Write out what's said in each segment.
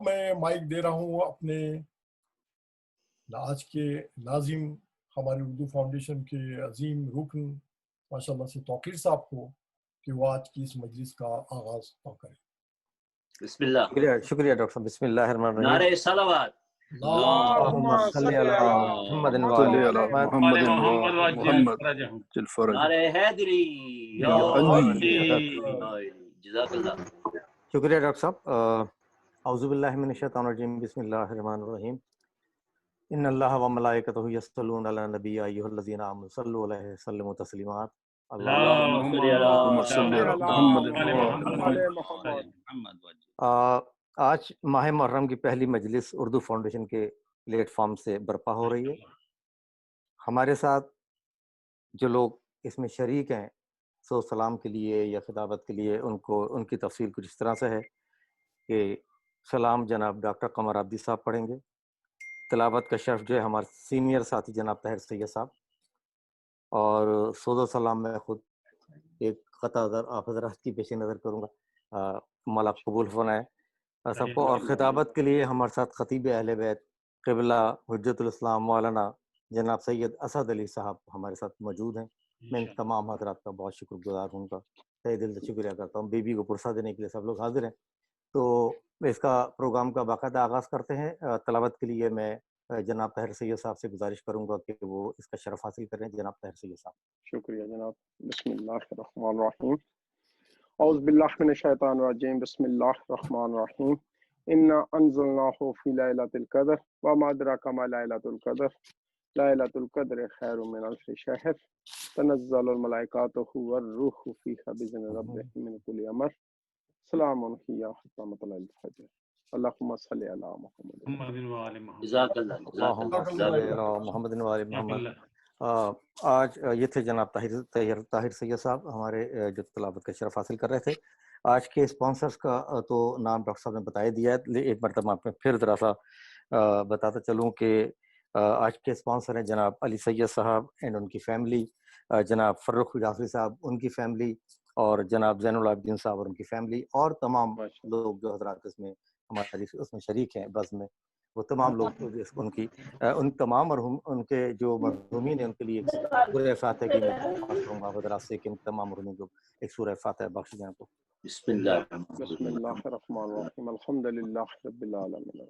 میں مائک دے رہا ہوں اپنے آج کے ناظم ہمارے اردو فاؤنڈیشن کے عظیم رکن ماشاءاللہ سے توقیر صاحب کو کہ وہ آج کی اس مجلس کا آغاز کریں۔ بسم اللہ۔ شکریہ ڈاکٹر صاحب، بسم اللہ الرحمن الرحیم۔ نعرہ صلوات۔ اللہم صلی علی محمد محمد نعرہ حیدری۔ جزاک اللہ۔ شکریہ ڈاکٹر صاحب۔ اعوذ باللہ من الشیطان الرجیم، بسم اللہ الرحمن الرحیم۔ ان اللہ و ملائکتہ یصلون علی النبی یا ایھا الذین آمنوا صلوا علیہ وسلموا تسلیما۔ اللہم صلی علی محمد۔ آج ماہ محرم کی پہلی مجلس اردو فاؤنڈیشن کے پلیٹ فارم سے برپا ہو رہی ہے۔ ہمارے ساتھ جو لوگ اس میں شریک ہیں سو سلام کے لیے یا خطابت کے لیے ان کی تفصیل کچھ اس طرح سے ہے کہ سلام جناب ڈاکٹر قمر عابدی صاحب پڑھیں گے، تلاوت کا شرف جو ہے ہمارے سینئر ساتھی جناب طاہر سید صاحب، اور سود و سلام میں خود ایک قطع آپ حضرات کی پیش نظر کروں گا، مولا قبول فرمائے سب کو۔ اور خطابت کے لیے ہمارے ساتھ خطیب اہل بیت قبلہ حجت الاسلام مولانا جناب سید اسد علی صاحب ہمارے ساتھ موجود ہیں۔ میں ان تمام حضرات کا بہت شکر گزار ہوں گا، تہ دل سے شکریہ کرتا ہوں۔ بیوی کو پرسہ دینے کے لیے سب لوگ حاضر ہیں، تو اس کا پروگرام کا باقاعدہ آغاز کرتے ہیں۔ تلاوت کے لیے میں جناب طاہر سید صاحب سے گزارش کروں گا کہ وہ اس کا شرف حاصل کریں۔ جناب طاہر سید صاحب۔ شکریہ جناب۔ بسم اللہ الرحمن الرحیم۔ اعوذ باللہ من الشیطان الرجیم، بسم اللہ الرحمن الرحیم۔ انا انزلناہ فی لیلۃ القدر وما ادراک ما لیلۃ القدر لیلۃ القدر خیر من الف شہر تنزل الملائکۃ والروح فیہا بإذن ربہم من کل امر سلام ہی حتی مطلع الفجر۔ اللہم صلی علی محمد۔ جزاک اللہ۔ اللہم صلی علی محمد و آل محمد۔ آج یہ تھے جناب طاہر سید صاحب ہمارے جو تلاوت کا شرف حاصل کر رہے تھے۔ آج کے اسپانسرز کا تو نام ڈاکٹر صاحب نے بتایا دیا ہے، ایک مرتبہ آپ میں پھر ذرا سا بتاتا چلوں کہ آج کے اسپانسر ہیں جناب علی سید صاحب اینڈ ان کی فیملی، جناب فرخ جعفری صاحب ان کی فیملی، اور جناب زین العابدین صاحب اور ان کی فیملی، اور تمام لوگ جو حضرات اس میں ہماری اس میں شریک ہیں بس میں، وہ تمام لوگ ان تمام مرحوم ان کے جو مرحومین ہیں ان کے لیے ایک سورہ فاتحہ کی میں درخواست کروں گا حضرات سے کہ ان تمام مرحومین کو ایک سورہ فاتحہ بخش دیں کو۔ بسم اللہ۔ بسم اللہ الرحمن الرحیم۔ الحمد للہ رب العالمین۔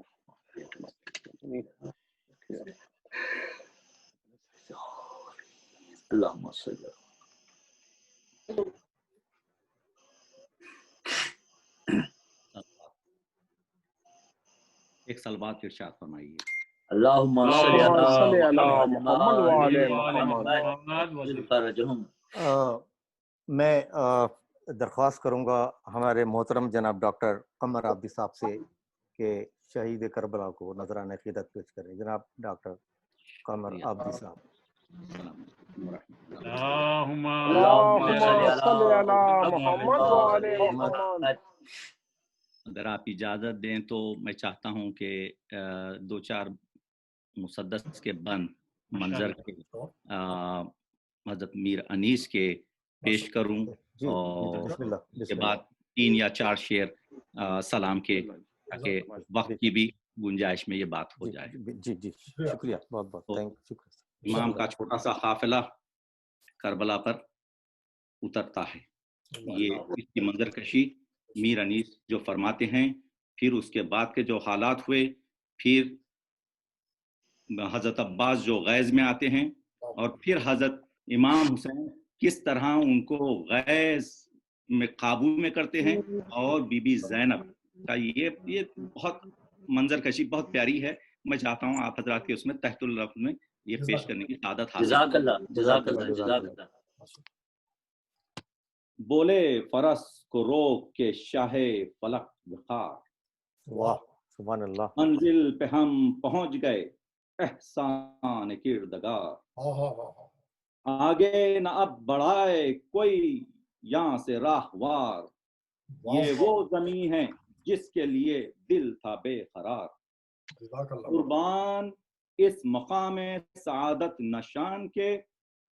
اللہم صلی اللہ۔ ایک سلوات ارشاد فرمائیے۔ اللہم صلی علی محمد وآل محمد۔ میں درخواست کروں گا ہمارے محترم جناب ڈاکٹر قمر عابدی صاحب سے کہ شہید کربلا کو نذرانہ عقیدت پیش کریں۔ جناب ڈاکٹر قمر عابدی صاحب۔ اللہم صلی علی محمد وآل محمد۔ اگر آپ اجازت دیں تو میں چاہتا ہوں کہ دو چار مسدس کے بند منظر کے حضرت میر انیس کے پیش کروں، اور اس کے بعد 3 یا 4 شعر سلام کے، تاکہ وقت کی بھی گنجائش میں یہ بات ہو جائے۔ جی جی شکریہ، بہت بہت شکریہ۔ امام کا چھوٹا سا قافلہ کربلا پر اترتا ہے، یہ اس کی منظر کشی میر انیس جو فرماتے ہیں، پھر اس کے بعد کے جو حالات ہوئے، پھر حضرت عباس جو غیظ میں آتے ہیں، اور پھر حضرت امام حسین کس طرح ان کو غیظ میں قابو میں کرتے ہیں، اور بی بی زینب کا یہ بہت منظر کشی بہت پیاری ہے۔ میں چاہتا ہوں آپ حضرات کے اس میں تحت الرف میں یہ پیش کرنے کی سعادت حاصل۔ جزاک اللہ، جزاک اللہ، جزاک اللہ۔ بولے فرس کو روک کے شاہ فلک بخار، واہ سبحان اللہ، منزل پہ ہم پہنچ گئے احسان کردگار، آگے نہ اب بڑھائے کوئی یہاں سے راہوار، یہ وہ زمین ہے جس کے لیے دل تھا بے قرار، قربان اس مقام سعادت نشان کے،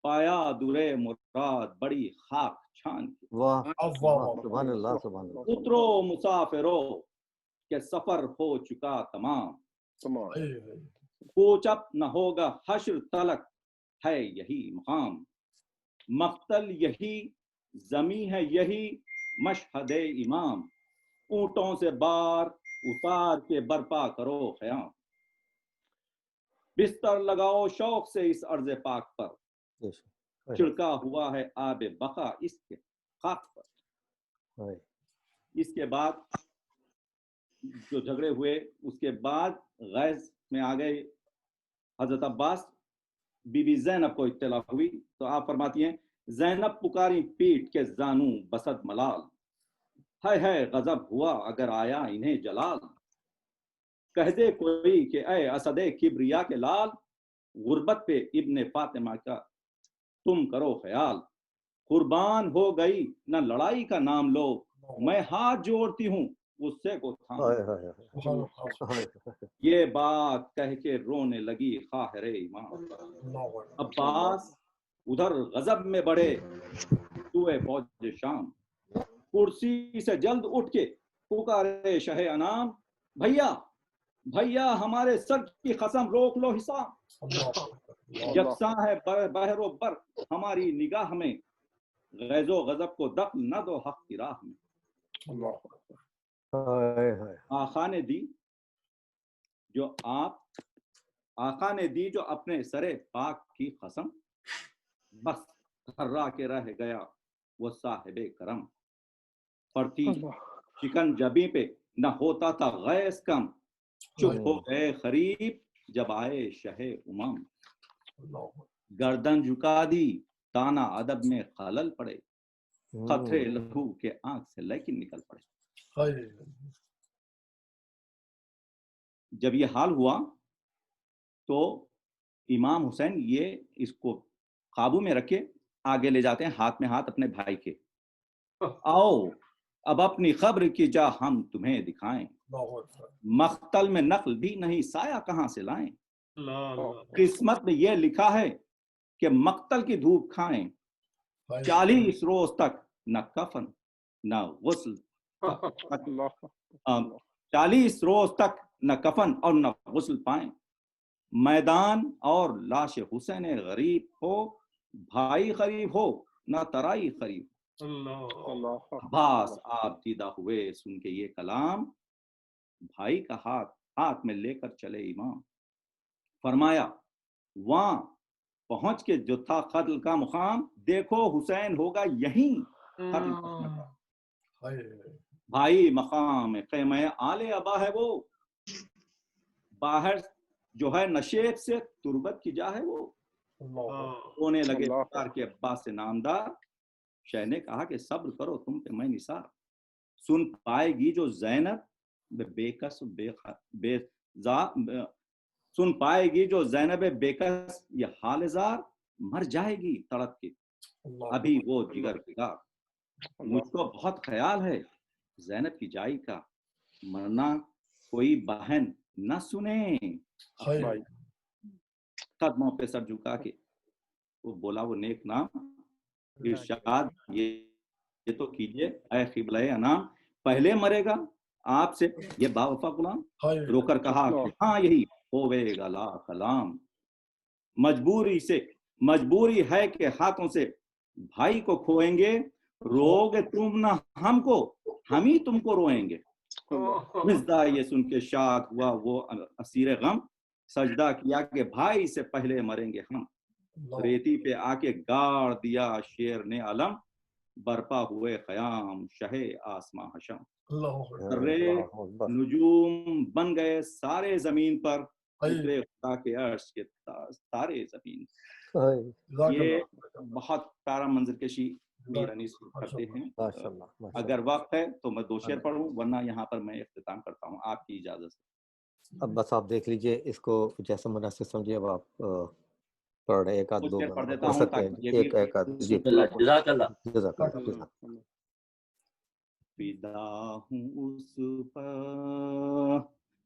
پایا درے مراد بڑی خاک چھان کے، واہ سبحان اللہ سبحان اللہ۔ اترو مسافرو کہ سفر ہو چکا تمام، تمام کوچ اپ نہ ہوگا حشر تلک، ہے یہی مقام، مقتل یہی زمیں ہے یہی مشہد امام، اونٹوں سے بار اتار کے برپا کرو خیام، بستر لگاؤ شوق سے اس ارض پاک پر، چھڑکا ہوا ہے آب بقا اس کے خاک پر۔ اس کے بعد جو جھگڑے ہوئے اس کے بعد غیظ میں آ گئے حضرت عباس، بی بی زینب کو اطلاع ہوئی تو آپ فرماتی ہیں زینب پکاری پیٹ کے زانو بسد ملال، ہے غضب ہوا اگر آیا انہیں جلال، کہہ دے کوئی کہ اے اسد کبریا کے لال، غربت پہ ابن فاطمہ کا تم کرو خیال، قربان ہو گئی نہ لڑائی کا نام لو، میں ہاتھ جوڑتی ہوں غصے کو تھام، یہ بات کہہ کے رونے لگی خاہر امام، عباس ادھر غضب میں بڑھے توئے فوج شام، کرسی سے جلد اٹھ کے پکارے شہ انام، بھیا بھیا ہمارے سر کی قسم روک لو حساب، یکساں ہے بحر و بر ہماری نگاہ میں، غیظ و غضب کو دخل نہ دو حق کی راہ میں، آقا نے دی جو اپنے سر پاک کی قسم، بس تھرا کے رہ گیا وہ صاحب کرم، پڑتی شکن جبی پہ نہ ہوتا تھا غیظ کم، چپ ہو گئے خریب جب آئے شہ امم، گردن جھکا دی تانا ادب میں خلل پڑے، قطرے لہو کے آنکھ سے لیکن نکل پڑے۔ جب یہ حال ہوا تو امام حسین یہ اس کو قابو میں رکھے آگے لے جاتے ہیں ہاتھ میں ہاتھ اپنے بھائی کے، آؤ اب اپنی خبر کی جا ہم تمہیں دکھائیں، مقتل میں نقل بھی نہیں سایہ کہاں سے لائیں، قسمت میں یہ لکھا ہے کہ مقتل کی دھوپ کھائیں، 40 روز تک نہ کفن نہ غسل، 40 روز تک نہ کفن اور نہ غسل پائیں، میدان اور لاش حسین غریب ہو، بھائی قریب ہو نہ ترائی قریب، عباس آپ دیدہ ہوئے سن کے یہ کلام، بھائی کا ہاتھ میں لے کر چلے امام، فرمایا وہاں پہنچ کے جو تھا قتل کا مقام، دیکھو حسین ہوگا یہیں قتل کا مقام، بھائی مقام خیمہ آل ابا ہے وہ، باہر جو ہے نشیب سے تربت کی جا ہے وہ، رونے لگے پکار کے عباس سے نامدار، شہ نے کہا کہ صبر کرو تم پہ میں نثار، سن پائے گی جو زینب بےکس سن پائے گی جو زینب بےکس یہ حال زار، مر جائے گی تڑپ کے ابھی وہ جگر بگار، مجھ کو بہت خیال ہے زینب کی جائی کا، مرنا کوئی بہن نہ سنے، قدموں پہ سر جھکا کے وہ بولا وہ نیک نام، ارشاد یہ تو کیجئے اے قبلہ انام، پہلے مرے گا آپ سے یہ باوفا غلام، رو کر کہا کہ ہاں یہی ہوئے گا لا کلام، مجبوری ہے کہ ہاتھوں سے بھائی کو کھوئیں گے، روگے تم نہ ہم کو ہم ہی تم کو روئیں گے، مزدہ یہ سن کے شاد ہوا وہ اسیر غم، سجدہ کیا کہ بھائی سے پہلے مریں گے ہم، ریتی پہ آ کے گاڑ دیا شیر نے علم، برپا ہوئے قیام شہ آسماں حشم، ذرے نجوم بن گئے سارے زمین پر، اترے خدا کے عرش کے تارے زمین، یہ بہت پیارا منظر کشی میر انیس کرتے ہیں، اگر وقت ہے تو میں 2 شعر پڑھوں ورنہ یہاں پر میں اختتام کرتا ہوں آپ کی اجازت سے۔ اب بس آپ دیکھ لیجئے اس کو جیسا مناسب سمجھے، اب آپ پڑھ رہے 1 آدھ 2 پڑھ سکتے ہیں، ایک آدھ جی جزاک اللہ۔ جزاک اللہ۔ فدا ہوں اس پر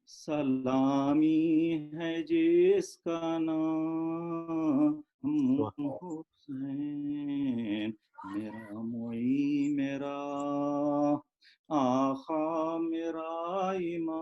سلامی ہے جس کا نام حسین، میرا معین میرا آقا میرا امام،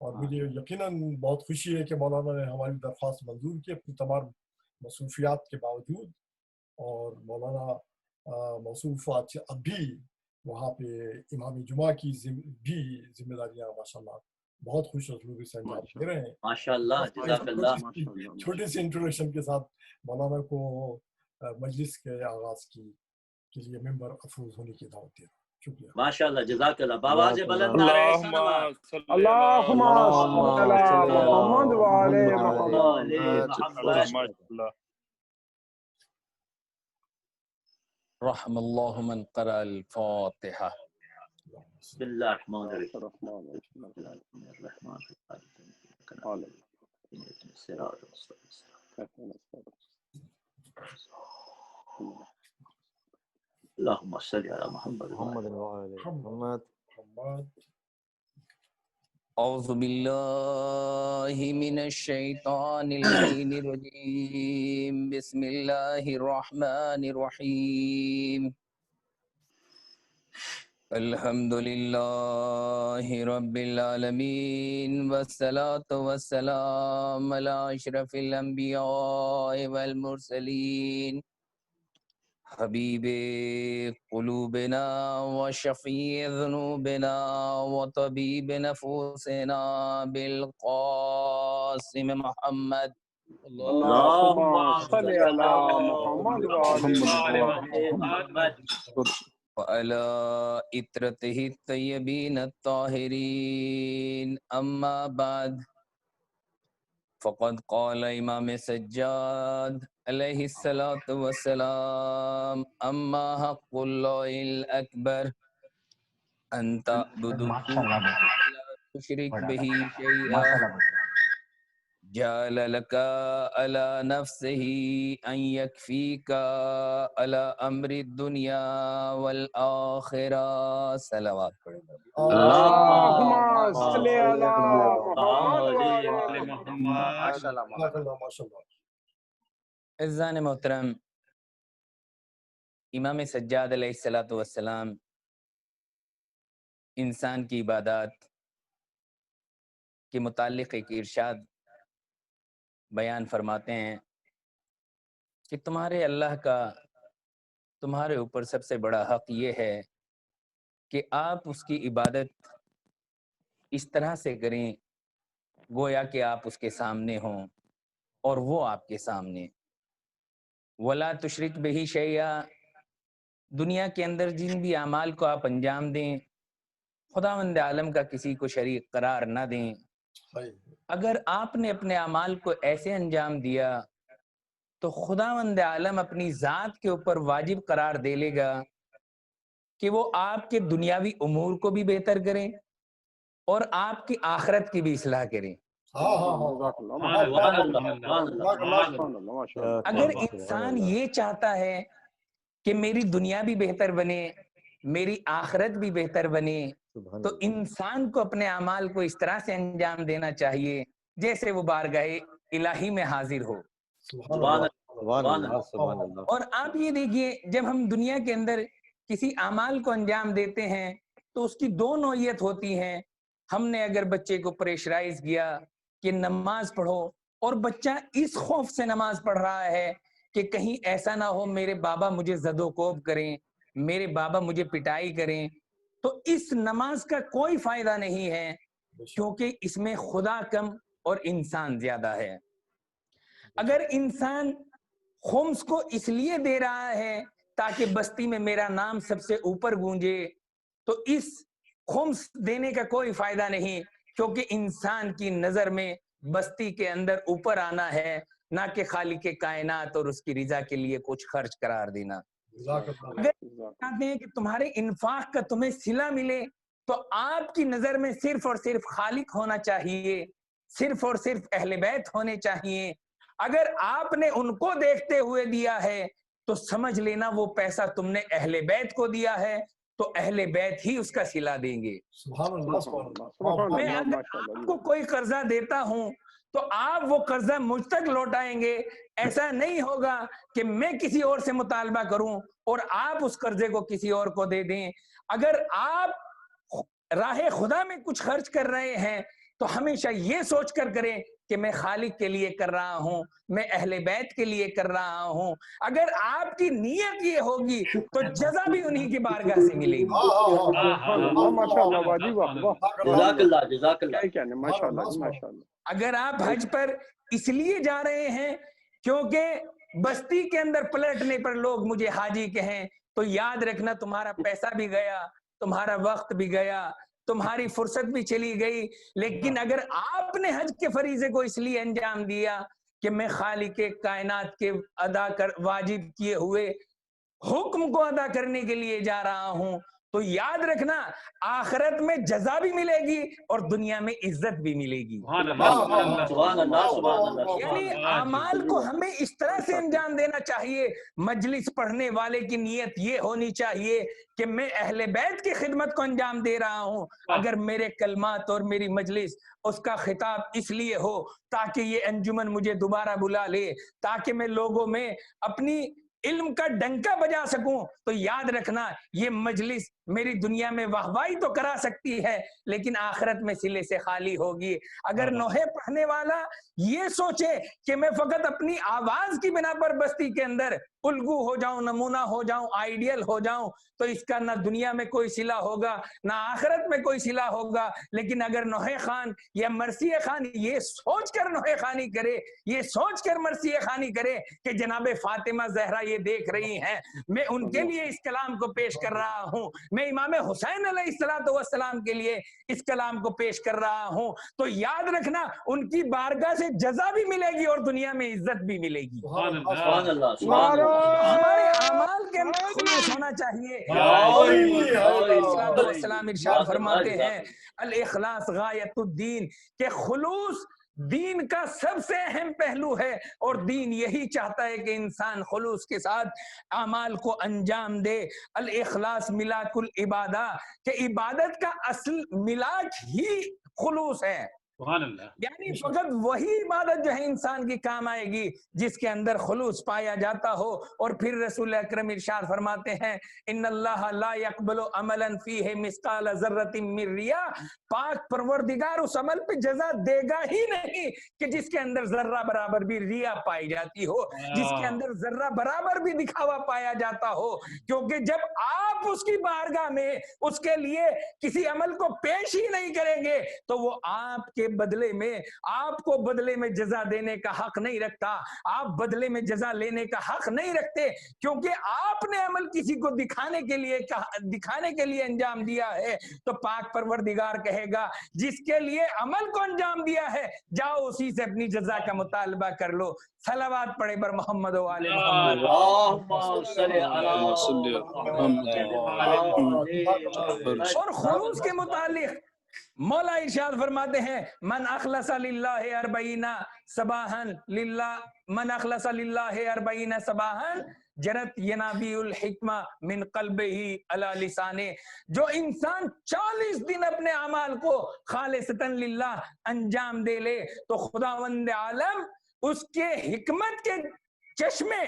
اور مجھے یقیناً بہت خوشی ہے کہ مولانا نے ہماری درخواست منظور کی اپنی تمام مصروفیات کے باوجود، اور مولانا مصروفات اب بھی وہاں پہ امام جمعہ کی بھی ذمہ داریاں ماشاءاللہ بہت خوش اسلوبی سے انجام دے رہے ہیں. ماشاءاللہ جزاک اللہ. چھوٹی سی انٹروڈکشن کے ساتھ مولانا کو مجلس کے آغاز کے لیے ممبر افروز ہونے کی دعوت دے رہا ہوں. شکریہ. ماشاءاللہ جزاک اللہ. بآواز بلند نعرہ صلوات. اللہم صل علی محمد وعلی محمد. رحم اللہ من قرأ الفاتحہ. بسم اللہ الرحمن الرحیم. اللهم صل على محمد محمد وعلى محمد. اعوذ باللہ من الشیطان اللعین الرجیم. بسم اللہ الرحمن الرحیم. الحمد للہ رب العالمین والصلاة والسلام علی اشرف الانبیاء والمرسلین حبیب قلوبنا وشفیع ذنوبنا وطبیب نفوسنا بالقاسم محمد. اللہم صل علی محمد وعلی محمد وعلی عطرتہ الطیبین الطاہرین. اما بعد فقد قال امام سجاد علیہ الصلاۃ والسلام: اما حق اللہ الاکبر ان تعبدوا ولا تشرک بہ شیئا جعل لك على نفسه ان يكفيك على امر الدنيا والآخرة. صلوات پڑھیں. اللہم صل علی محمد. عزیزان محترم، امام سجاد علیہ الصلاۃ والسلام انسان کی عبادات کے متعلق ایک ارشاد بیان فرماتے ہیں کہ تمہارے اللہ کا تمہارے اوپر سب سے بڑا حق یہ ہے کہ آپ اس کی عبادت اس طرح سے کریں گویا کہ آپ اس کے سامنے ہوں اور وہ آپ کے سامنے. ولا تشرک بہ شیئا، دنیا کے اندر جن بھی اعمال کو آپ انجام دیں خداوند عالم کا کسی کو شریک قرار نہ دیں. اگر آپ نے اپنے اعمال کو ایسے انجام دیا تو خداوند عالم اپنی ذات کے اوپر واجب قرار دے لے گا کہ وہ آپ کے دنیاوی امور کو بھی بہتر کریں اور آپ کی آخرت کی بھی اصلاح کریں. اگر انسان یہ چاہتا ہے کہ میری دنیا بھی بہتر بنے میری آخرت بھی بہتر بنے تو انسان کو اپنے اعمال کو اس طرح سے انجام دینا چاہیے جیسے وہ بارگاہ الہی میں حاضر ہو. اور آپ یہ دیکھیے، جب ہم دنیا کے اندر کسی اعمال کو انجام دیتے ہیں تو اس کی دو نوعیت ہوتی ہیں. ہم نے اگر بچے کو پریشرائز کیا کہ نماز پڑھو اور بچہ اس خوف سے نماز پڑھ رہا ہے کہ کہیں ایسا نہ ہو میرے بابا مجھے زد و کوب کریں، میرے بابا مجھے پٹائی کریں، تو اس نماز کا کوئی فائدہ نہیں ہے کیونکہ اس میں خدا کم اور انسان زیادہ ہے. اگر انسان خمس کو اس لیے دے رہا ہے تاکہ بستی میں میرا نام سب سے اوپر گونجے تو اس خمس دینے کا کوئی فائدہ نہیں کیونکہ انسان کی نظر میں بستی کے اندر اوپر آنا ہے نہ کہ خالق کائنات اور اس کی رضا کے لیے کچھ خرچ قرار دینا. اگر چاہتے ہیں کہ تمہارے انفاق کا تمہیں صلہ ملے تو آپ کی نظر میں صرف اور صرف خالق ہونا چاہیے، صرف اور صرف اہل بیت ہونے چاہیے. اگر آپ نے ان کو دیکھتے ہوئے دیا ہے تو سمجھ لینا وہ پیسہ تم نے اہل بیت کو دیا ہے تو اہل بیت ہی اس کا صلہ دیں گے. میں اگر آپ کو کوئی قرضہ دیتا ہوں تو آپ وہ قرضہ مجھ تک لوٹائیں گے. ایسا نہیں ہوگا کہ میں کسی اور سے مطالبہ کروں اور آپ اس قرضے کو کسی اور کو دے دیں. اگر آپ راہ خدا میں کچھ خرچ کر رہے ہیں تو ہمیشہ یہ سوچ کر کریں کہ میں خالق کے لیے کر رہا ہوں، میں اہل بیت کے لیے کر رہا ہوں. اگر آپ کی نیت یہ ہوگی تو جزا بھی انہی کی بارگاہ سے ملے گی. ماشاء اللہ واجی واہ جزاک اللہ جزاک اللہ. کیا کہنے ماشاء اللہ ماشاء اللہ. اگر آپ حج پر اس لیے جا رہے ہیں کیونکہ بستی کے اندر پلٹنے پر لوگ مجھے حاجی کہیں، تو یاد رکھنا تمہارا پیسہ بھی گیا، تمہارا وقت بھی گیا، تمہاری فرصت بھی چلی گئی. لیکن اگر آپ نے حج کے فریضے کو اس لیے انجام دیا کہ میں خالق کائنات کے واجب کیے ہوئے حکم کو ادا کرنے کے لیے جا رہا ہوں، تو یاد رکھنا آخرت میں جزا بھی ملے گی اور دنیا میں عزت بھی ملے گی. سبحان اللہ سبحان اللہ. یعنی اعمال کو ہمیں اس طرح سے انجام دینا چاہیے. مجلس پڑھنے والے کی نیت یہ ہونی چاہیے کہ میں اہل بیت کی خدمت کو انجام دے رہا ہوں. اگر میرے کلمات اور میری مجلس اس کا خطاب اس لیے ہو تاکہ یہ انجمن مجھے دوبارہ بلا لے، تاکہ میں لوگوں میں اپنی علم کا ڈنکا بجا سکوں، تو یاد رکھنا یہ مجلس میری دنیا میں واہوائی تو کرا سکتی ہے لیکن آخرت میں سلے سے خالی ہوگی. اگر نوحے پڑھنے والا یہ سوچے کہ میں فقط اپنی آواز کی بنا پر بستی کے اندر الگو ہو جاؤں، نمونہ ہو جاؤں، آئیڈیل ہو جاؤں، تو اس کا نہ دنیا میں کوئی صلہ ہوگا نہ آخرت میں کوئی صلہ ہوگا. لیکن اگر نوحے خان یا مرثیہ خان یہ سوچ کر نوحے خانی کرے، یہ سوچ کر مرثیہ خانی کرے کہ جناب فاطمہ زہرا یہ دیکھ رہی ہیں، میں ان کے لیے اس کلام کو پیش کر رہا ہوں، میں امام حسین علیہ السلام کے لیے اس کلام کو پیش کر رہا ہوں، تو یاد رکھنا ان کی بارگاہ سے جزا بھی ملے گی اور دنیا میں عزت بھی ملے گی. سبحان اللہ سبحان اللہ. ہمارے اعمال کے اندر خلوص ہونا چاہیے. السلام ارشاد فرماتے ہیں الاخلاص غایت الدین، کہ خلوص دین کا سب سے اہم پہلو ہے، اور دین یہی چاہتا ہے کہ انسان خلوص کے ساتھ اعمال کو انجام دے. الاخلاص ملاک العبادہ، کہ عبادت کا اصل ملاک ہی خلوص ہے. یعنی فقط وہی عبادت جو ہے انسان کی کام آئے گی جس کے اندر خلوص پایا جاتا ہو. اور پھر رسول اکرم ارشاد فرماتے ہیں ان اللہ لا يقبل عملا فیہ مثقال ذرۃ من ریاء، پاک پروردگار اس عمل پہ جزا دے گا ہی نہیں کہ جس کے اندر ذرہ برابر بھی ریا پائی جاتی ہو، جس کے اندر ذرہ برابر بھی دکھاوا پایا جاتا ہو. کیونکہ جب آپ اس کی بارگاہ میں اس کے لیے کسی عمل کو پیش ہی نہیں کریں گے تو وہ آپ کے بدلے میں، آپ کو بدلے میں جزا دینے کا حق نہیں رکھتا، آپ بدلے میں جزا لینے کا حق نہیں رکھتے، کیونکہ آپ نے عمل کسی کو دکھانے کے لیے انجام دیا ہے. تو پاک پروردگار کہے گا جس کے لیے عمل کو انجام دیا ہے جاؤ اسی سے اپنی جزا کا مطالبہ کر لو. صلوات پڑھے بر محمد و آل محمد. اور خلوص کے متعلق مولا ارشاد فرماتے ہیں من اخلص للہ اربعین صباحا للہ من اخلص للہ اربعین صباحا جرت ینابیع الحکمہ من قلبہ علی لسانے. جو انسان 40 دن اپنے اعمال کو خالصتاً للہ انجام دے لے تو خداوند عالم اس کے حکمت کے چشمے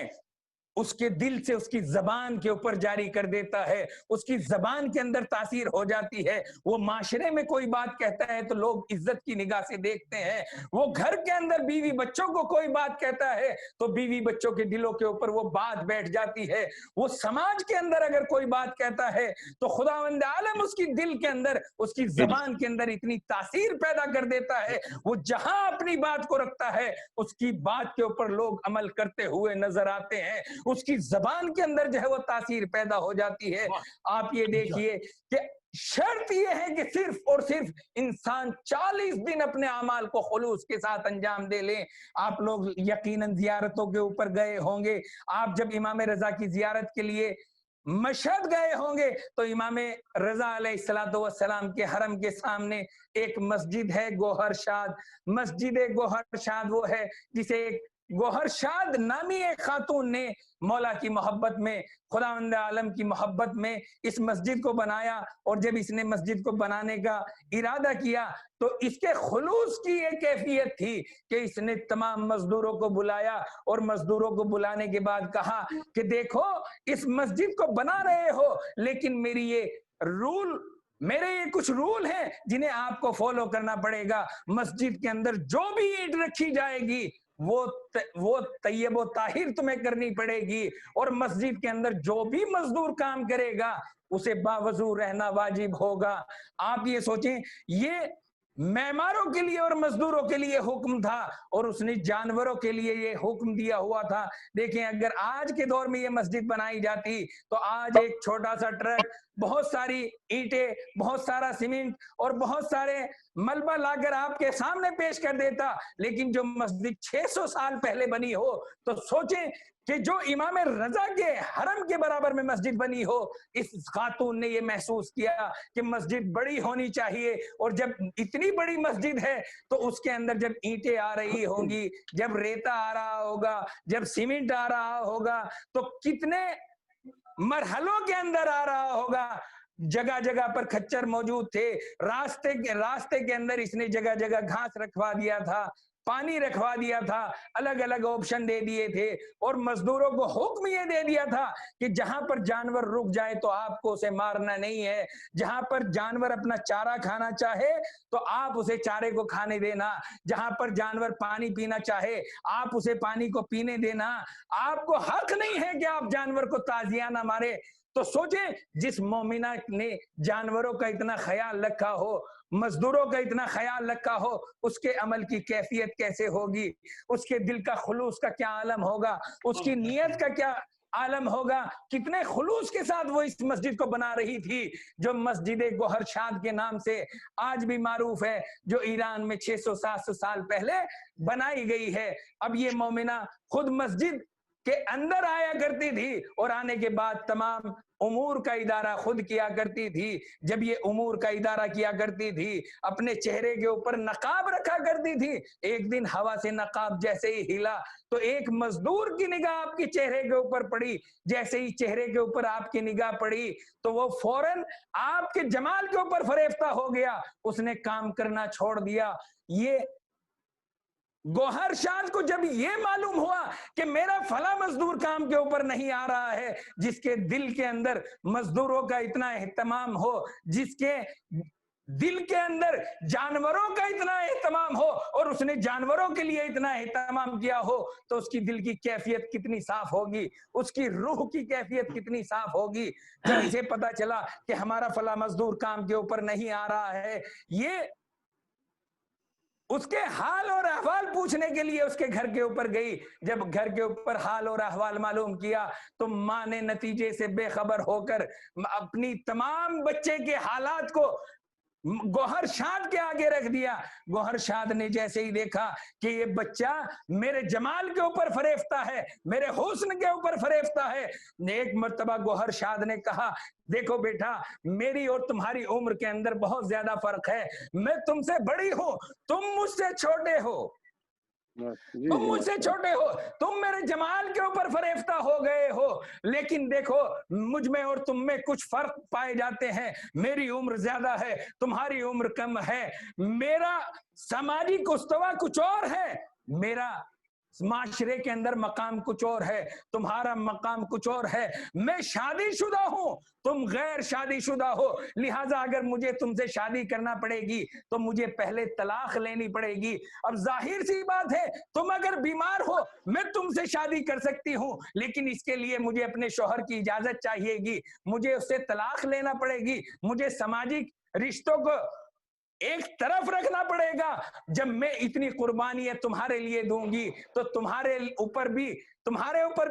اس کے دل سے اس کی زبان کے اوپر جاری کر دیتا ہے، اس کی زبان کے اندر تاثیر ہو جاتی ہے. وہ معاشرے میں کوئی بات کہتا ہے تو لوگ عزت کی نگاہ سے دیکھتے ہیں، وہ گھر کے اندر بیوی بچوں کو کوئی بات کہتا ہے تو بیوی بچوں کے دلوں کے اوپر وہ بات بیٹھ جاتی ہے. وہ سماج کے اندر اگر کوئی بات کہتا ہے تو خداوند عالم اس کی دل کے اندر، اس کی زبان کے اندر اتنی تاثیر پیدا کر دیتا ہے، وہ جہاں اپنی بات کو رکھتا ہے اس کی بات کے اوپر لوگ عمل کرتے ہوئے نظر آتے ہیں، اس کی زبان کے اندر جو ہے وہ تاثیر پیدا ہو جاتی ہے. آپ یہ دیکھیے کہ شرط یہ ہے کہ صرف اور صرف انسان 40 دن اپنے اعمال کو خلوص کے ساتھ انجام دے لیں. آپ لوگ یقیناً زیارتوں کے اوپر گئے ہوں گے. آپ جب امام رضا کی زیارت کے لیے مشہد گئے ہوں گے تو امام رضا علیہ السلام کے حرم کے سامنے ایک مسجد ہے گوہر شاد. مسجد گوہر شاد وہ ہے جسے ایک گوہر شاد نامی ایک خاتون نے مولا کی محبت میں، خداوند عالم کی محبت میں اس مسجد کو بنایا. اور جب اس نے مسجد کو بنانے کا ارادہ کیا تو اس کے خلوص کی ایک کیفیت تھی کہ اس نے تمام مزدوروں کو بلایا اور مزدوروں کو بلانے کے بعد کہا کہ دیکھو اس مسجد کو بنا رہے ہو لیکن میری یہ رول میرے یہ کچھ رول ہیں جنہیں آپ کو فالو کرنا پڑے گا. مسجد کے اندر جو بھی اینٹ رکھی جائے گی وہ طیب و طاہر تمہیں کرنی پڑے گی, اور مسجد کے اندر جو بھی مزدور کام کرے گا اسے باوضو رہنا واجب ہوگا. آپ یہ سوچیں, یہ معماروں کے لیے اور مزدوروں کے لیے حکم تھا, اور اس نے جانوروں کے لیے یہ حکم دیا ہوا تھا. دیکھیں اگر آج کے دور میں یہ مسجد بنائی جاتی تو آج ایک چھوٹا سا ٹرک بہت ساری اینٹیں, بہت سارا سیمنٹ اور بہت سارے ملبہ لا کر آپ کے سامنے پیش کر دیتا. لیکن جو مسجد 600 سال پہلے بنی ہو تو سوچیں کہ جو امام رضا کے حرم کے برابر میں مسجد بنی ہو, اس خاتون نے یہ محسوس کیا کہ مسجد بڑی ہونی چاہیے, اور جب اتنی بڑی مسجد ہے تو اس کے اندر جب اینٹیں آ رہی ہوں گی, جب ریتا آ رہا ہوگا, جب سیمنٹ آ رہا ہوگا, تو کتنے مرحلوں کے اندر آ رہا ہوگا. جگہ جگہ پر کھچر موجود تھے, راستے کے اندر اس نے جگہ جگہ گھاس رکھوا دیا تھا, پانی رکھوا دیا تھا, الگ الگ آپشن دے دیے تھے, اور مزدوروں کو حکم یہ دے دیا تھا کہ جہاں پر جانور رک جائے تو آپ کو اسے مارنا نہیں ہے, جہاں پر جانور اپنا چارہ کھانا چاہے تو آپ اسے چارے کو کھانے دینا, جہاں پر جانور پانی پینا چاہے آپ اسے پانی کو پینے دینا. آپ کو حق نہیں ہے کہ آپ جانور کو تعزیہ نہ مارے. تو سوچیں, جس مومنہ نے جانوروں کا اتنا خیال رکھا ہو, مزدوروں کا اتنا خیال رکھا ہو, اس کے عمل کی کیفیت کیسے ہوگی, اس کے دل کا خلوص کا کیا عالم ہوگا, اس کی نیت کا کیا عالم ہوگا, کتنے خلوص کے ساتھ وہ اس مسجد کو بنا رہی تھی, جو مسجد گوہر شاد کے نام سے آج بھی معروف ہے, جو ایران میں 600-700 سال پہلے بنائی گئی ہے. اب یہ مومنہ خود مسجد کے اندر آیا کرتی تھی, اور آنے کے بعد تمام امور کا ادارہ خود کیا کرتی تھی. جب یہ امور کا ادارہ کیا کرتی تھی, اپنے چہرے کے اوپر نقاب رکھا کرتی تھی. ایک دن ہوا سے نقاب جیسے ہی ہلا تو ایک مزدور کی نگاہ آپ کے چہرے کے اوپر پڑی, جیسے ہی چہرے کے اوپر آپ کی نگاہ پڑی تو وہ فوراً آپ کے جمال کے اوپر فریفتہ ہو گیا, اس نے کام کرنا چھوڑ دیا. یہ گوہر شاد کو جب یہ معلوم ہوا کہ میرا فلاں مزدور کام کے اوپر نہیں آ رہا ہے, جس کے دل کے اندر مزدوروں کا اتنا اہتمام ہو, جس کے دل کے اندر جانوروں کا اتنا اہتمام ہو, اور اس نے جانوروں کے لیے اتنا اہتمام کیا ہو, تو اس کی دل کی کیفیت کتنی صاف ہوگی, اس کی روح کی کیفیت کتنی صاف ہوگی. جب اسے پتا چلا کہ ہمارا فلاں مزدور کام کے اوپر نہیں آ رہا ہے, یہ اس کے حال اور احوال پوچھنے کے لیے اس کے گھر کے اوپر گئی. جب گھر کے اوپر حال اور احوال معلوم کیا تو ماں نے نتیجے سے بے خبر ہو کر اپنی تمام بچے کے حالات کو گوہر شاد کے آگے رکھ دیا. گوہر شاد نے جیسے ہی دیکھا کہ یہ بچہ میرے جمال کے اوپر فریفتہ ہے, میرے حسن کے اوپر فریفتہ ہے, ایک مرتبہ گوہر شاد نے کہا, دیکھو بیٹا, میری اور تمہاری عمر کے اندر بہت زیادہ فرق ہے, میں تم سے بڑی ہوں, تم مجھ سے چھوٹے ہو, تم مجھ سے چھوٹے ہو, تم میرے جمال کے اوپر فریفتہ ہو گئے ہو, لیکن دیکھو مجھ میں اور تم میں کچھ فرق پائے جاتے ہیں. میری عمر زیادہ ہے, تمہاری عمر کم ہے, میرا سماجی استوا کچھ اور ہے, میرا معاشرے کے اندر مقام کچھ اور ہے, تمہارا مقام کچھ اور ہے. میں شادی شدہ ہوں, تم غیر شادی شدہ ہو, لہٰذا اگر مجھے تم سے شادی کرنا پڑے گی تو مجھے پہلے طلاق لینی پڑے گی. اب ظاہر سی بات ہے, تم اگر بیمار ہو میں تم سے شادی کر سکتی ہوں, لیکن اس کے لیے مجھے اپنے شوہر کی اجازت چاہیے گی, مجھے اس سے طلاق لینا پڑے گی, مجھے سماجی رشتوں کو ایک طرف رکھنا پڑے گا. جب میں اتنی قربانیاں تمہارے لیے دوں گی تو تمہارے اوپر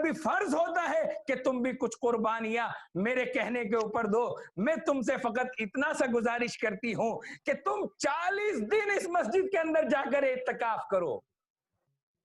بھی فرض ہوتا ہے کہ تم بھی کچھ قربانیاں میرے کہنے کے اوپر دو. میں تم سے فقط اتنا سا گزارش کرتی ہوں کہ تم 40 دن اس مسجد کے اندر جا کر اعتکاف کرو.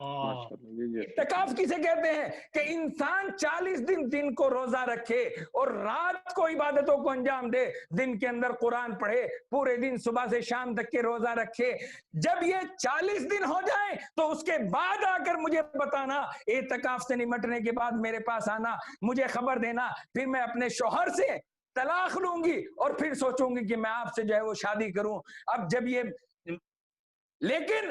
اعتکاف کسے کہتے ہیں کہ انسان 40 دن کو روزہ رکھے اور رات کو عبادتوں کو انجام دے, دن کے اندر قرآن پڑھے, پورے دن صبح سے شام تک کے روزہ رکھے. جب یہ 40 دن ہو جائیں تو اس کے بعد آ کر مجھے بتانا, اعتکاف سے نمٹنے کے بعد میرے پاس آنا, مجھے خبر دینا, پھر میں اپنے شوہر سے طلاق لوں گی اور پھر سوچوں گی کہ میں آپ سے جو ہے وہ شادی کروں. اب جب یہ, لیکن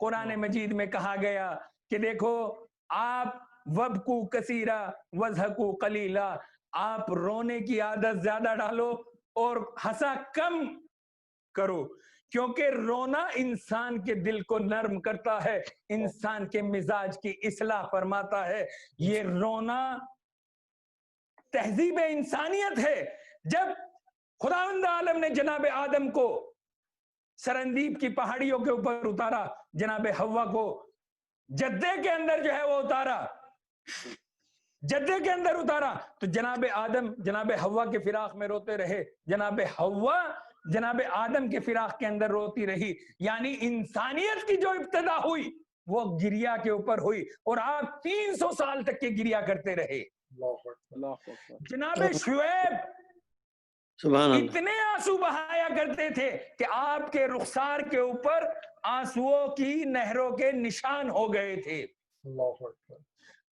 قرآن مجید میں کہا گیا کہ دیکھو آپ وبکو کثیرا وضحکو قلیلا، آپ رونے کی عادت زیادہ ڈالو اور ہنسا کم کرو، کیونکہ رونا انسان کے دل کو نرم کرتا ہے، انسان کے مزاج کی اصلاح فرماتا ہے۔ یہ رونا تہذیب انسانیت ہے۔ جب خداوند عالم نے جناب آدم کو سرندیب کی پہاڑیوں کے اوپر اتارا، جناب حوا کو جدے کے اندر جو ہے وہ اتارا، جدے کے اندر اتارا، تو جناب آدم جناب حوا کے فراق میں روتے رہے، جناب حوا جناب آدم کے فراق کے اندر روتی رہی۔ یعنی انسانیت کی جو ابتدا ہوئی وہ گریا کے اوپر ہوئی، اور آپ 300 سال تک کے گریا کرتے رہے۔ جناب شعیب اتنے آنسو بہایا کرتے تھے کہ آپ کے رخسار کے اوپر آنسوؤں کی نہروں کے نشان ہو گئے تھے۔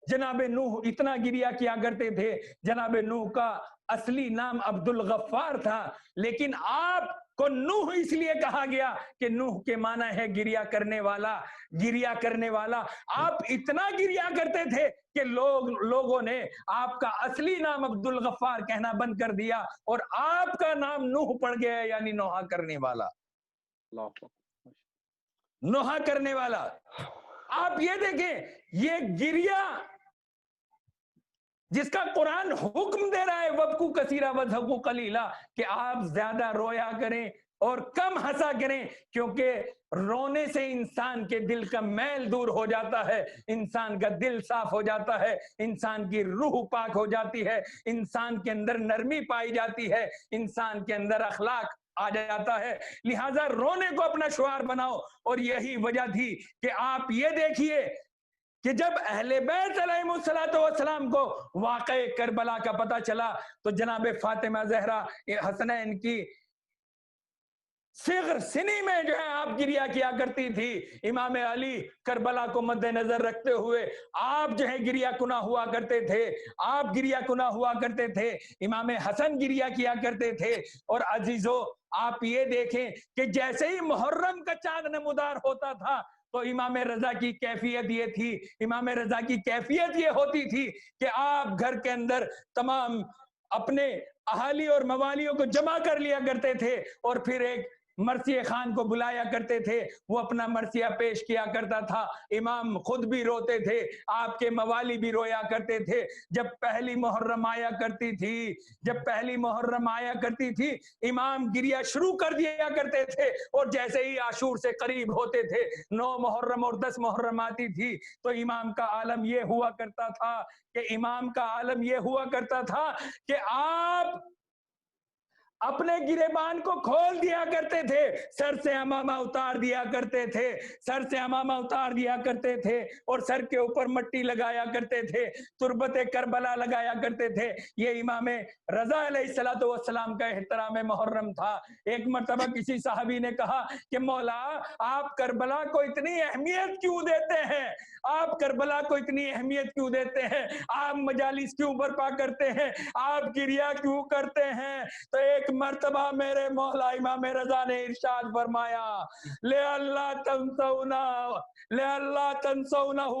جناب نوح اتنا گریا کیا کرتے تھے، جناب نوح کا اصلی نام عبد الغفار تھا، لیکن آپ کو نوح اس لیے کہا گیا کہ نوح کے معنی ہے گریا کرنے والا، گریا کرنے والا۔ آپ اتنا گریا کرتے تھے کہ لوگوں نے آپ کا اصلی نام عبد الغفار کہنا بند کر دیا، اور آپ کا نام نوح پڑ گیا، یعنی نوحہ کرنے والا، نوحہ کرنے والا۔ آپ یہ دیکھیں، یہ گریا جس کا قرآن حکم دے رہا ہے وبکو کثیرا وضحکو قلیلا، کہ آپ زیادہ رویا کریں اور کم ہنسا کریں، کیونکہ رونے سے انسان کے دل کا میل دور ہو جاتا ہے، انسان کا دل صاف ہو جاتا ہے، انسان کی روح پاک ہو جاتی ہے، انسان کے اندر نرمی پائی جاتی ہے، انسان کے اندر اخلاق آ جاتا ہے۔ لہٰذا رونے کو اپنا شعار بناؤ۔ اور یہی وجہ تھی کہ آپ یہ دیکھیے کہ جب اہل بیت علیہ السلام کو واقع کربلا کا پتہ چلا تو جناب فاطمہ زہرا حسنین کی صغر سنی میں جو ہے آپ گریا کیا کرتی تھی، امام علی کربلا کو مد نظر رکھتے ہوئے آپ جو ہے گریا کنا ہوا کرتے تھے، آپ گریا کنا ہوا کرتے تھے، امام حسن گریا کیا کرتے تھے۔ اور عزیزو آپ یہ دیکھیں کہ جیسے ہی محرم کا چاند نمودار ہوتا تھا تو امام رضا کی کیفیت یہ تھی، امام رضا کی کیفیت یہ ہوتی تھی کہ آپ گھر کے اندر تمام اپنے اہالی اور موالیوں کو جمع کر لیا کرتے تھے، اور پھر ایک مرثیہ خان کو بلایا کرتے تھے، وہ اپنا مرثیہ پیش کیا کرتا تھا، امام خود بھی روتے تھے، آپ کے موالی بھی رویا کرتے تھے۔ جب پہلی محرم آیا کرتی تھی، جب پہلی محرم آیا کرتی تھی، امام گریا شروع کر دیا کرتے تھے، اور جیسے ہی عاشور سے قریب ہوتے تھے، 9 محرم اور 10 محرم آتی تھی، تو امام کا عالم یہ ہوا کرتا تھا کہ آپ اپنے گریبان کو کھول دیا کرتے تھے، سر سے امامہ اتار دیا کرتے تھے، سر سے امامہ اتار دیا کرتے تھے، اور سر کے اوپر مٹی لگایا کرتے تھے، تربت کربلا لگایا کرتے تھے۔ یہ امام رضا علیہ السلام کا احترام محرم تھا۔ ایک مرتبہ کسی صحابی نے کہا کہ مولا آپ کربلا کو اتنی اہمیت کیوں دیتے ہیں، آپ کربلا کو اتنی اہمیت کیوں دیتے ہیں، آپ مجالس کیوں برپا کرتے ہیں، آپ گریا کیوں کرتے ہیں؟ تو ایک مرتبہ میرے مولا امام رضا نے ارشاد فرمایا، لِأَلَّا تَنْسَوْنَهُ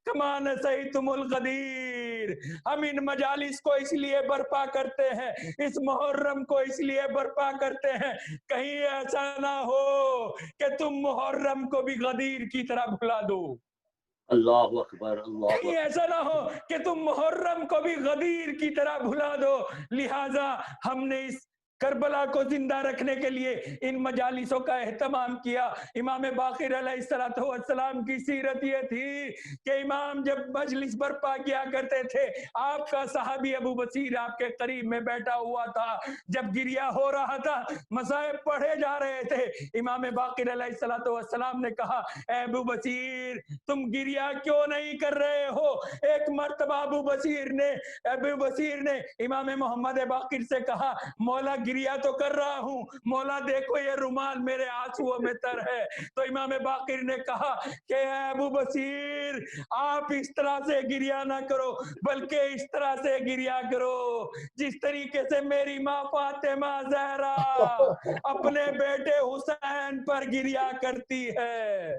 كَمَا نَسَيْتُمُ الْغَدِيرَ۔ ہم ان مجالس کو اس لیے برپا کرتے ہیں، اس محرم کو اس لیے برپا کرتے ہیں، کہیں ایسا نہ ہو کہ تم محرم کو بھی غدیر کی طرح بھلا دو، اللہ اکبر، اللہ کہیں ایسا نہ ہو کہ تم محرم کو بھی غدیر کی طرح بھلا دو۔ لہٰذا ہم نے اس کربلا کو زندہ رکھنے کے لیے ان مجالسوں کا اہتمام کیا۔ امام باقر علیہ السلام کی سیرت یہ تھی کہ امام جب مجلس برپا کیا کرتے تھے، آپ کا صحابی ابو بصیر آپ کے قریب میں بیٹھا ہوا تھا، جب گریا ہو رہا تھا، مصائب پڑھے جا رہے تھے، امام باقر علیہ السلام نے کہا اے ابو بصیر تم گریا کیوں نہیں کر رہے ہو؟ ایک مرتبہ ابو بصیر نے امام محمد باقر سے کہا مولا گریا تو کر رہا ہوں، مولا دیکھو یہ رومال میرے آنسوؤں میں تر ہے۔ تو امام باقر نے کہا کہ اے ابو بصیر آپ اس طرح سے گریا نہ کرو، بلکہ اس طرح سے گریا کرو جس طریقے سے میری ماں فاطمہ زہرا اپنے بیٹے حسین پر گریا کرتی ہے۔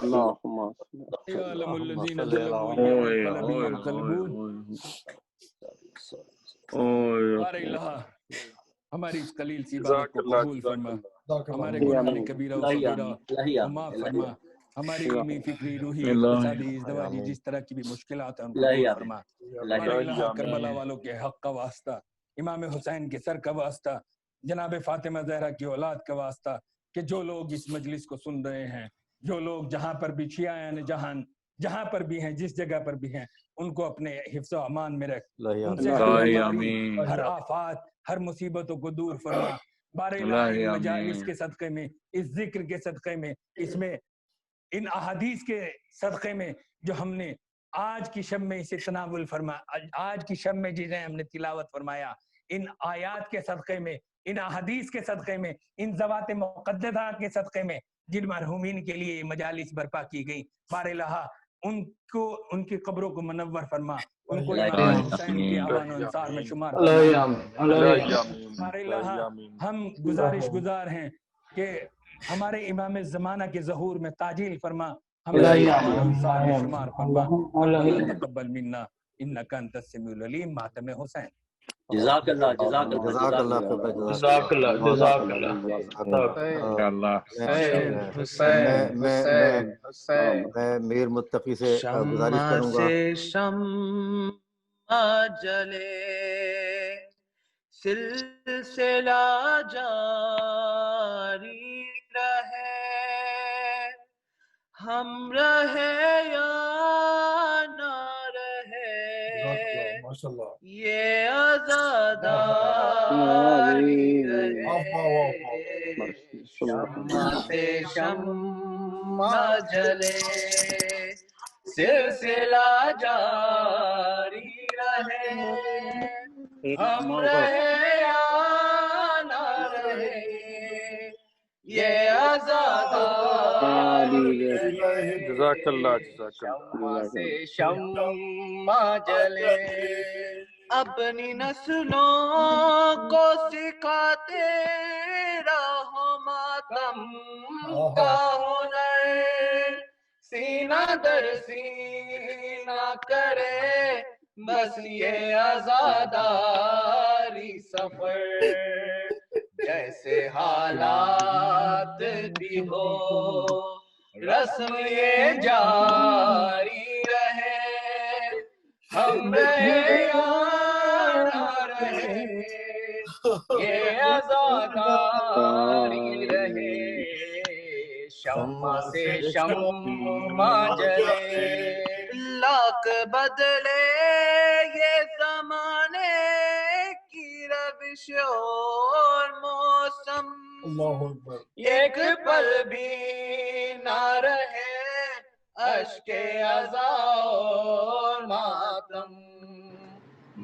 اللهم يعلم الذين صل ظلموا على أيام اوئے القلب اوئے ينقلبون. اوئے بار الہ ہماری اس قلیل سی عبادت جزاک کو اللہ قبول جزاک فرما، اللہ ہمارے آمین. گناہ کبیرہ و الہی صغیرہ آمین الہی کو آمین معاف الہی فرما، آمین ہماری علمی فکری روحی الہی اقتصادی ازدواجی آمین. جس طرح کی بھی مشکلات ہیں ان کو الہی دور آمین فرما. الہی بار آمین الہ کربلا والوں کے حق کا واسطہ، امام حسین کے سر کا واسطہ، جناب فاطمہ زہرا کی اولاد کا واسطہ، کہ جو لوگ اس مجلس کو سن رہے ہیں، جو لوگ جہاں پر بھی شیعان جہان جہاں پر بھی ہیں، جس جگہ پر بھی ہیں، ان کو اپنے حفظ و امان میں رکھ، الہی ان آمین. سے ہر الہی بیماری، آمین ہر آفات، ہر مصیبتوں کو دور فرما. بار الہ الہی ان مجالس آمین کے صدقے میں، اس ذکر کے صدقے میں، اس میں ان احادیث کے صدقے میں جو ہم نے آج کی شب میں اسے تناول فرما، آج کی شب میں جنہیں ہم نے تلاوت فرمایا، ان آیات کے صدقے میں، ان احادیث کے صدقے میں، ان ذوات مقدسہ کے صدقے میں جن مرحومین کے لیے یہ مجالس برپا کی گئی، بار الہ ان کو، ان کی قبروں کو منور فرما، ان کو الہی امام الہی حسین کے آمین اعوان و انصار میں شمار الہی فرما. آمین. الہی آمین بار الہ الہی آمین ہم گزارش گزار ہیں کہ ہمارے امام زمانہ کے ظہور میں تعجیل فرما، ہمیں الہی اپنے اعوان و آمین. انصار میں شمار فرما. ربنا تقبل منا انک انت السمیع العلیم. ماتم حسین. جزاک اللہ جزاک اللہ جزاک اللہ خیر. جزاک اللہ جزاک اللہ اللہ حسین حسین میں حسین میر متقی سے گزارش شمع کروں گا. سے شمع جلے سلسلہ جاری رہے، ہم رہے یا نہ رہے ماشاء اللہ. یہ عزاداری رہے. شمع سے شمع جلے سلسلہ جاری رہے، ہم رہے یا نہ رہے یہ عزاداری رہے. جزاک اللہ جزاک اللہ شمع سے شمع جلے، اپنی نسلوں کو سکھاتے رہو ماتم کا ہنر، سینہ در سینہ کرے بس یہ عزاداری سفر. جیسے حالات بھی ہو رسم یہ جاری رہے، ہم رہے یا نہ رہے یہ عزاداری رہے. شمع سے شمع جلے، لاکھ بدلے یہ زمانے کی روش اور موسم، اللہ اکبر. ایک پل بھی نہ رہے اشک عزا اور ماتم.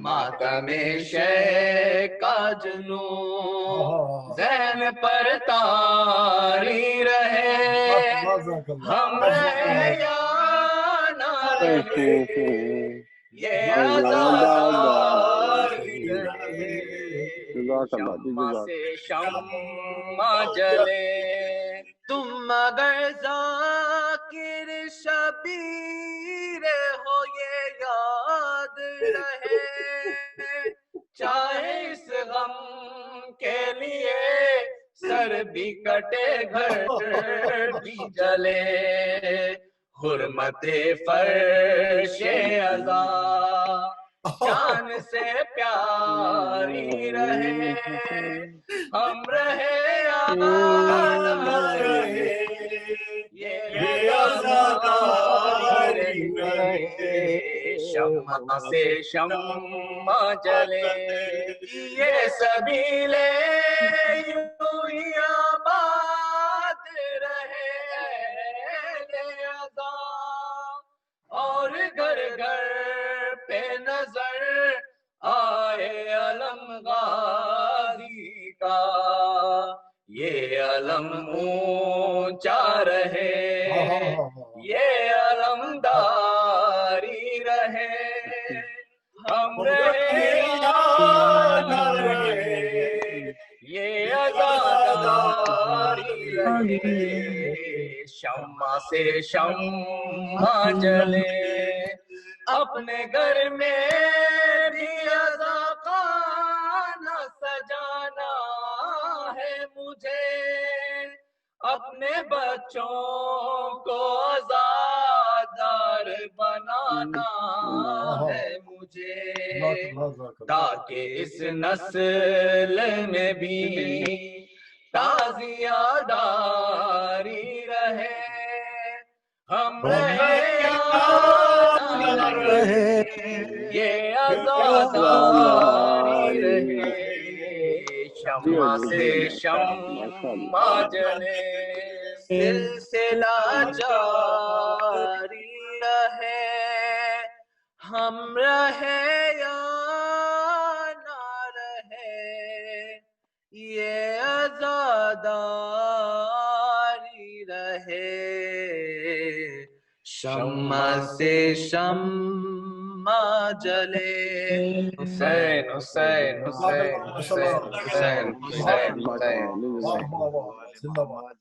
ماتم شیخ کا جنون ذہن پر طاری رہے، ہم رہے یا نہ رہے یہ عزاداری رہے. شمع سے شمع جلے، تم اگر ذاکر شبیر ہو یہ یاد رہے، چاہے اس غم کے لیے سر بھی کٹے گھر بھی جلے. حرمت فرش عزا جان سے پیاری رہے، ہم رہے یا نہ رہے یہ عزاداری رہے. شمع سے شمع جلے، یہ سبیل یوں ہی آباد رہے عزا، اور گھر گھر پہ نظر آئے علم غازی کا، یہ علم اونچا رہے یہ علمداری رہے. ہم رہے یا نہ رہے یہ عزاداری رہے شمع سے شمع جلے اپنے گھر میں بھی عزا خانہ سجانا ہے مجھے اپنے بچوں کو آزادار بنانا ہے مجھے تاکہ اس نسل میں بھی تازیہ داری رہے ہم رہے یا نہ رہے یہ عزاداری رہے شمع سے شمع جلے سلسلہ جاری رہے ہم رہے یا نہ رہے یہ عزاداری رہے شمع سے شمع جلے حسین حسین حسین حسین حسین حسین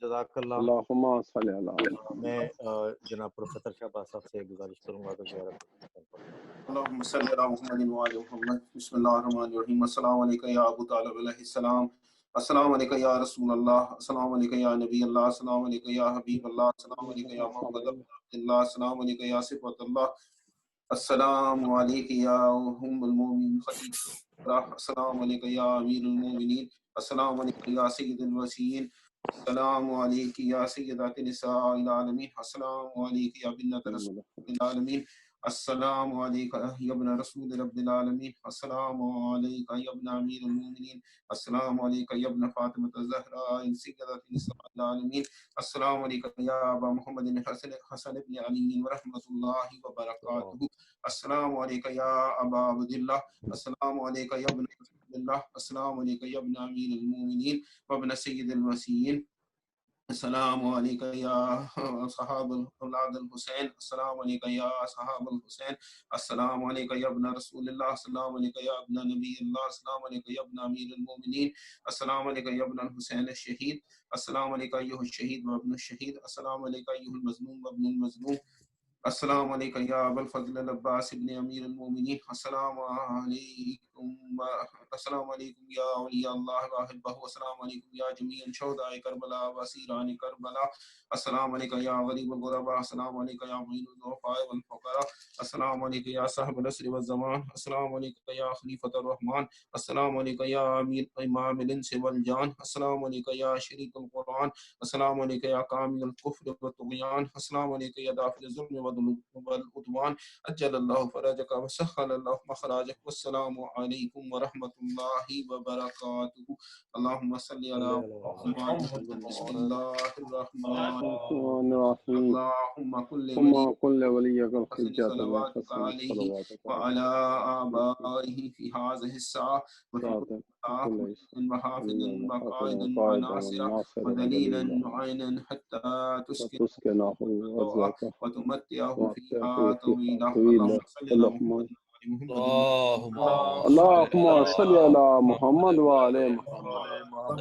جزاک اللہ. اللہم صلی اللہ علیہ میں جناب پروفیسر شہباز صاحب سے گزارش کروں گا کہ اللہم صلی علی محمد وعلی محمد. بسم اللہ الرحمن الرحیم. السلام علیکم یا ابو طالب علیہ السلام. السلام علیکم یا رسول اللہ. السلام علیکم یا نبی اللہ. السلام علیکم یا حبیب اللہ. السلام علیکم یا محمد اللہ. السلام علیکم یا صفوت اللہ. السلام علیکم یا ام المومنین خدیجہ. السلام علیکم یا امیر المومنین. السلام علیکم یا سید الوصیین. السلام علیکم یا سیدات نساء العالمین. السلام علیکم یا بنت رسول العالمین. السلام علیکم یا ابن رسول رب العالمین. السلام علیکم یا ابن امیر المومنین. السلام علیکم یا ابن فاطمہ الزہراء سیدۃ نساء العالمین. السلام علیکم یا ابا محمد حسن ابن علی ورحمۃ اللہ وبرکاتہ. السلام علیکم یا ابا عبداللہ. السلام علیکم یا ابن رسول اللہ. السلام علیکم یا ابن امیر المومنین وابن سید الوصیین. السلام علیکم یا صحاب اولاد الحسین. السلام علیکم یا صحاب الحسین. السلام علیکم یا ابن رسول اللہ. السلام علیکم یا ابن نبی اللہ. السلام علیکم یا ابن امیر المومنین. السلام علیکم یا ابن الحسین الشہید. السلام علیکم ایھا الشہید و ابن الشہید. السلام علیکم ایھا المظلوم و ابن المظلوم. السلام علیکم یا ابا الفضل العباس ابن امیر المومنین. السلام علیکم یا اولیاء اللہ واحبہ. السلام علیکم یا جمیع شہداء کربلا و اسیران کربلا. السلام علیکم یا غریب الغرباء. السلام علیکم یا معین الضعفاء والفقراء. السلام علیکم یا صاحب العصر والزمان. السلام علیکم یا خلیفۃ الرحمن. السلام علیکم یا امام الانس والجان. السلام علیکم یا شریک القرآن. السلام علیکم یا کامل الکفر والطغیان. السلام علیکم یا دافع الظلم والعدوان. اجل اللہ فرجک وسهل اللہ مخرجک. والسلام علیکم ورحمۃ اللہ وبرکاتہ. اللہم صلی علی محمد. بسم اللہ الرحمن الرحیم. اللہم کل ولیک الحجۃ صلواتک علیہ وعلی آبائہ فی هذه الساعة وحافظ وقائد وناصرا ودلیلا معینا حتى تسكنه وتمتعه فيها طويلا. اللہم صلی علی محمد وعلی محمد.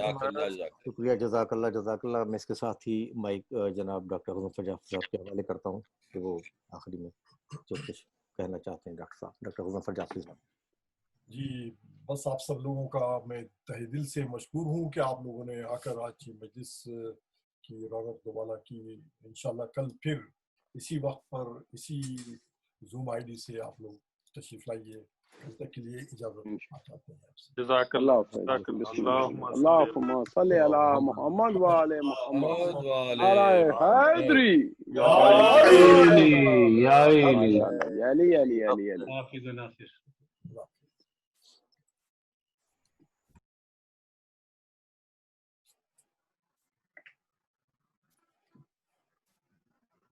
شکریہ. جزاک اللہ جزاک اللہ. میں اس کے ساتھ ہی مائک جناب ڈاکٹر حذیفہ جعفری صاحب کے حوالے کرتا ہوں کہ وہ آخری میں جو کچھ کہنا چاہتے ہیں. ڈاکٹر صاحب ڈاکٹر حذیفہ جعفری صاحب. جی بس آپ سب لوگوں کا میں تہہ دل سے مشکور ہوں کہ آپ لوگوں نے آ کر آج کی مجلس کی رونق دوبارہ کی. انشاءاللہ کل پھر اسی وقت پر اسی زوم آئی ڈی سے آپ لوگ تشریف لائیے. کل تک کے لیے اجازت چاہتے ہیں آپ سے. جزاک اللہ خیر. اللہم صلی علی محمد وعلی محمد. نعرہ حیدری. یا علی علی علی علی علی.